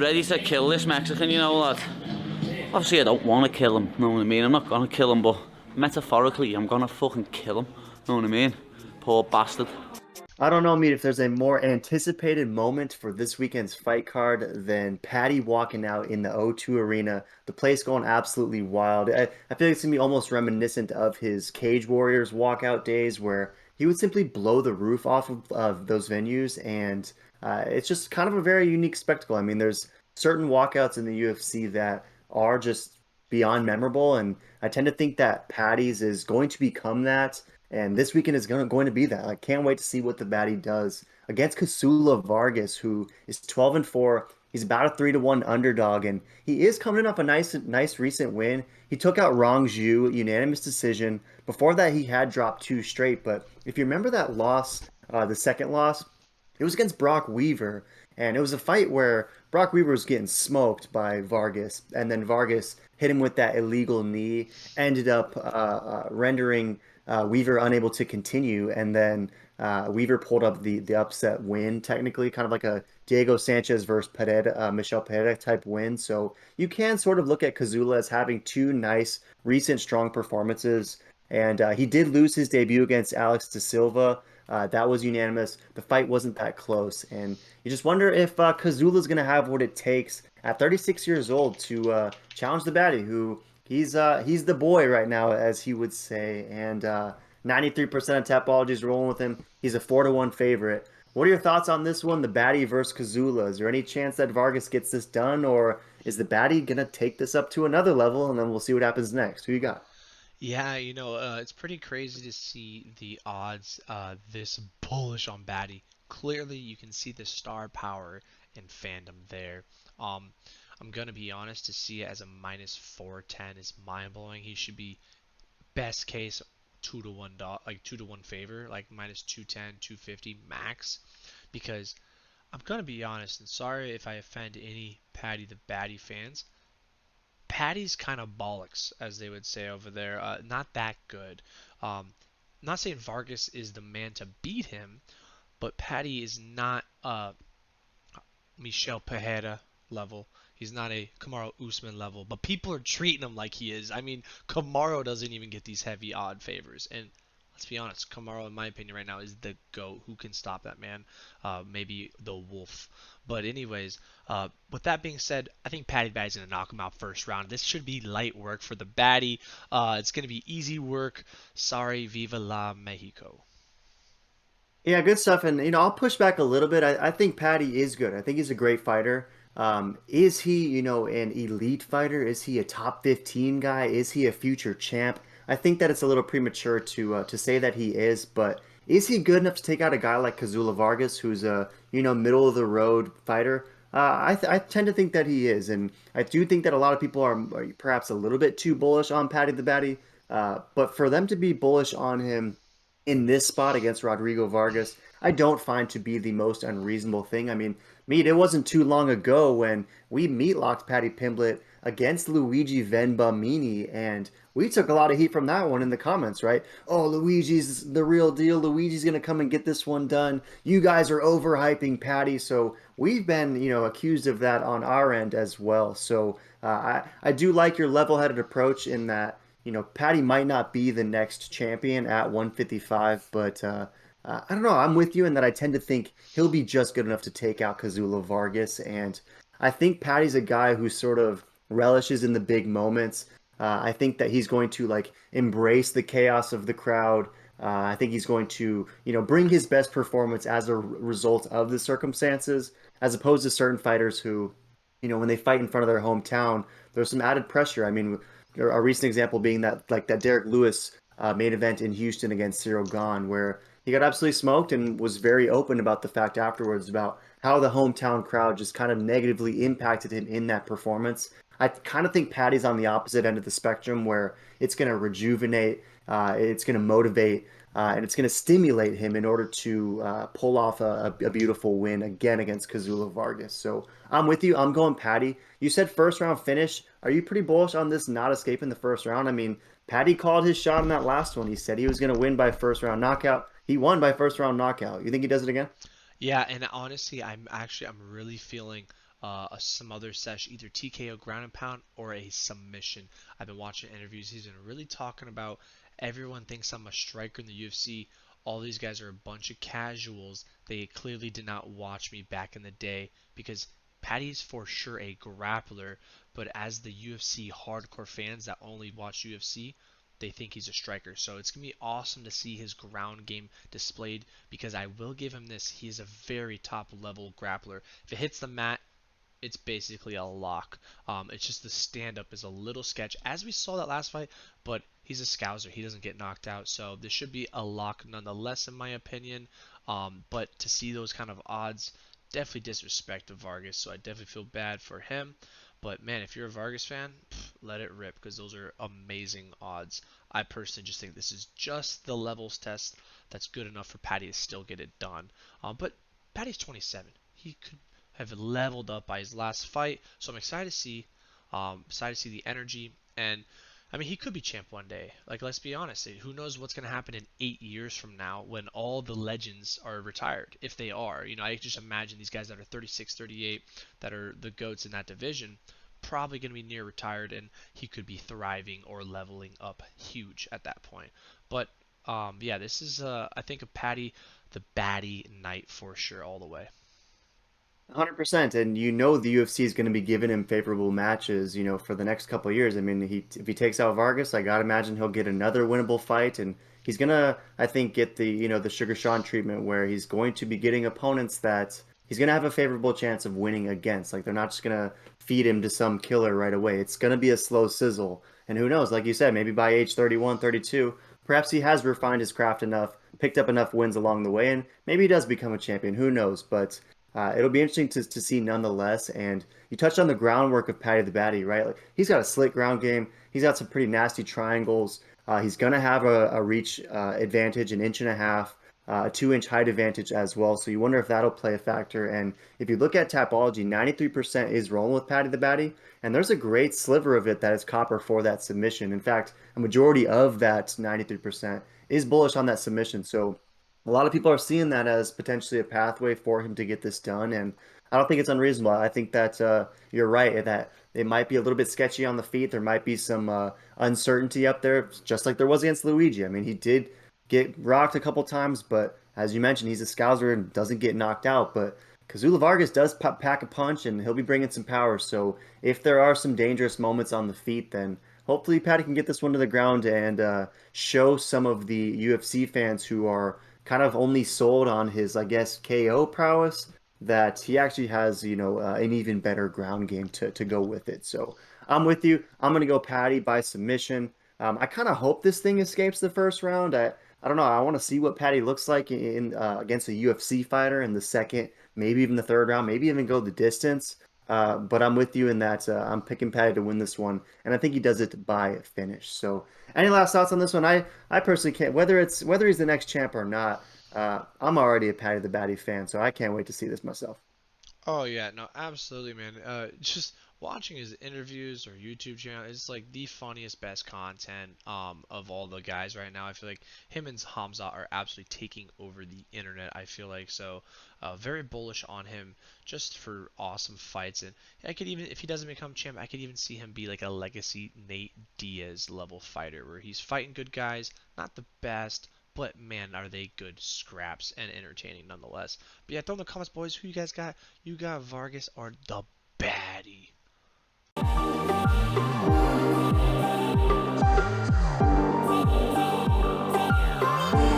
ready to kill this Mexican, you know, lad. Obviously, I don't want to kill him, know what I mean? I'm not going to kill him, but metaphorically, I'm going to fucking kill him, know what I mean? Poor bastard. I don't know, Meat, if there's a more anticipated moment for this weekend's fight card than Paddy walking out in the O2 Arena, the place going absolutely wild. I feel like it's gonna be almost reminiscent of his Cage Warriors walkout days where he would simply blow the roof off of those venues, and it's just kind of a very unique spectacle. I mean, there's certain walkouts in the UFC that are just beyond memorable, and I tend to think that Paddy's is going to become that. And this weekend is going to be that. I can't wait to see what the baddie does against Kazula Vargas, who is 12-4. He's about a 3-1 underdog, and he is coming off a nice recent win. He took out Rong Zhu, unanimous decision. Before that, he had dropped two straight. But if you remember that loss, the second loss, it was against Brock Weaver, and it was a fight where Brock Weaver was getting smoked by Vargas, and then Vargas hit him with that illegal knee, ended up rendering Weaver unable to continue, and then Weaver pulled up the upset win, technically, kind of like a Diego Sanchez versus Pereira, Michel Pereira type win. So you can sort of look at Kazula as having two nice, recent, strong performances. And he did lose his debut against Alex De Silva. That was unanimous. The fight wasn't that close, and you just wonder if Kazula's going to have what it takes at 36 years old to challenge the baddie, who he's the boy right now, as he would say, and 93% of Tapology's rolling with him. He's a 4-1 favorite. What are your thoughts on this one, the baddie versus Kazula? Is there any chance that Vargas gets this done, or is the baddie gonna take this up to another level, and then we'll see what happens next? Who you got? Yeah, it's pretty crazy to see the odds this bullish on Batty. Clearly, you can see the star power and fandom there. Um, I'm gonna be honest, to see it as a minus 410 is mind blowing. He should be best case 2-1 like 2-1 favor, like minus 210, 250 max. Because I'm gonna be honest, and sorry if I offend any Patty the Batty fans. Patty's kind of bollocks, as they would say over there. Not that good. Not saying Vargas is the man to beat him, but Patty is not Michel Pereira level. He's not a Kamaru Usman level, but people are treating him like he is. I mean, Kamaru doesn't even get these heavy odd favors, and let's be honest, Kamaru, in my opinion, right now is the GOAT. Who can stop that man? Maybe the Wolf. But anyways, with that being said, I think Paddy Baddy's gonna knock him out first round. This should be light work for the Baddy. It's gonna be easy work. Sorry, Viva la Mexico. Yeah, good stuff. And I'll push back a little bit. I think Patty is good. I think he's a great fighter. Is he, an elite fighter? Is he a top 15 guy? Is he a future champ? I think that it's a little premature to say that he is, but is he good enough to take out a guy like Kazula Vargas, who's a, middle of the road fighter? I tend to think that he is, and I do think that a lot of people are perhaps a little bit too bullish on Patty the Batty. But for them to be bullish on him in this spot against Rodrigo Vargas, I don't find to be the most unreasonable thing. I mean, Meat, it wasn't too long ago when we meatlocked Paddy Pimblett against Luigi Venbamini, and we took a lot of heat from that one in the comments, right? Oh, Luigi's the real deal. Luigi's going to come and get this one done. You guys are overhyping Paddy. So we've been, accused of that on our end as well. So I do like your level-headed approach in that Patty might not be the next champion at 155, but I don't know. I'm with you in that I tend to think he'll be just good enough to take out Kazula Vargas, and I think Patty's a guy who sort of relishes in the big moments. I think that he's going to like embrace the chaos of the crowd. I think he's going to, bring his best performance as a result of the circumstances, as opposed to certain fighters who, when they fight in front of their hometown, there's some added pressure. I mean, a recent example being that Derek Lewis main event in Houston against Cyril Gahn, where he got absolutely smoked and was very open about the fact afterwards about how the hometown crowd just kind of negatively impacted him in that performance. I kind of think Patty's on the opposite end of the spectrum, where it's going to rejuvenate, it's going to motivate, and it's going to stimulate him in order to pull off a beautiful win again against Kazula Vargas. So I'm with you. I'm going Patty. You said first round finish. Are you pretty bullish on this not escaping the first round? I mean, Patty called his shot in that last one. He said he was going to win by first round knockout. He won by first round knockout. You think he does it again? Yeah, and honestly, I'm really feeling some other sesh, either TKO ground and pound or a submission. I've been watching interviews. He's been really talking about everyone thinks I'm a striker in the UFC. All these guys are a bunch of casuals. They clearly did not watch me back in the day because Paddy's for sure a grappler, but as the UFC hardcore fans that only watch UFC, they think he's a striker. So it's going to be awesome to see his ground game displayed because I will give him this. He is a very top level grappler. If it hits the mat, it's basically a lock. It's just the stand up is a little sketch, as we saw that last fight, but he's a scouser. He doesn't get knocked out, so this should be a lock nonetheless, in my opinion. But to see those kind of odds, definitely disrespect to Vargas, so I definitely feel bad for him. But man, if you're a Vargas fan, let it rip because those are amazing odds. I personally just think this is just the levels test that's good enough for Paddy to still get it done. But Paddy's 27. He could have leveled up by his last fight. So I'm excited to see the energy. And I mean, he could be champ one day. Like, let's be honest. Who knows what's going to happen in 8 years from now when all the legends are retired, if they are. I just imagine these guys that are 36, 38, that are the GOATs in that division, probably going to be near retired, and he could be thriving or leveling up huge at that point. But yeah, this is, I think, a Paddy the Batty night for sure all the way. 100%, and the UFC is going to be giving him favorable matches, for the next couple of years. I mean, if he takes out Vargas, I gotta imagine he'll get another winnable fight, and he's gonna, I think, get the Sugar Sean treatment where he's going to be getting opponents that he's gonna have a favorable chance of winning against. Like they're not just gonna feed him to some killer right away. It's gonna be a slow sizzle, and who knows? Like you said, maybe by age 31, 32, perhaps he has refined his craft enough, picked up enough wins along the way, and maybe he does become a champion. Who knows? But it'll be interesting to see nonetheless. And you touched on the groundwork of Paddy the Baddy, right? Like he's got a slick ground game. He's got some pretty nasty triangles. He's gonna have a reach advantage, an inch and a half, a 2 inch height advantage as well. So you wonder if that'll play a factor. And if you look at Tapology, 93% is rolling with Paddy the Baddy, and there's a great sliver of it that is copper for that submission. In fact, a majority of that 93% is bullish on that submission. So a lot of people are seeing that as potentially a pathway for him to get this done, and I don't think it's unreasonable. I think that you're right that it might be a little bit sketchy on the feet. There might be some uncertainty up there, just like there was against Luigi. I mean, he did get rocked a couple times, but as you mentioned, he's a scouser and doesn't get knocked out. But Kazula Vargas does pack a punch, and he'll be bringing some power. So if there are some dangerous moments on the feet, then hopefully Paddy can get this one to the ground and show some of the UFC fans who are kind of only sold on his, I guess, KO prowess, that he actually has, an even better ground game to go with it. So I'm with you. I'm going to go Paddy by submission. I kind of hope this thing escapes the first round. I don't know. I want to see what Paddy looks like in against a UFC fighter in the second, maybe even the third round, maybe even go the distance. But I'm with you in that I'm picking Paddy to win this one, and I think he does it by finish. So, any last thoughts on this one? I personally can't. Whether he's the next champ or not, I'm already a Paddy the Baddy fan, so I can't wait to see this myself. Oh yeah, no, absolutely, man. Just watching his interviews or YouTube channel is like the funniest, best content of all the guys right now. I feel like him and Hamza are absolutely taking over the internet. I feel like so, very bullish on him just for awesome fights. And I could even, if he doesn't become champ, I could even see him be like a legacy Nate Diaz level fighter where he's fighting good guys, not the best. But man, are they good scraps and entertaining nonetheless. But yeah, throw in the comments, boys. Who you guys got? You got Vargas or the baddie?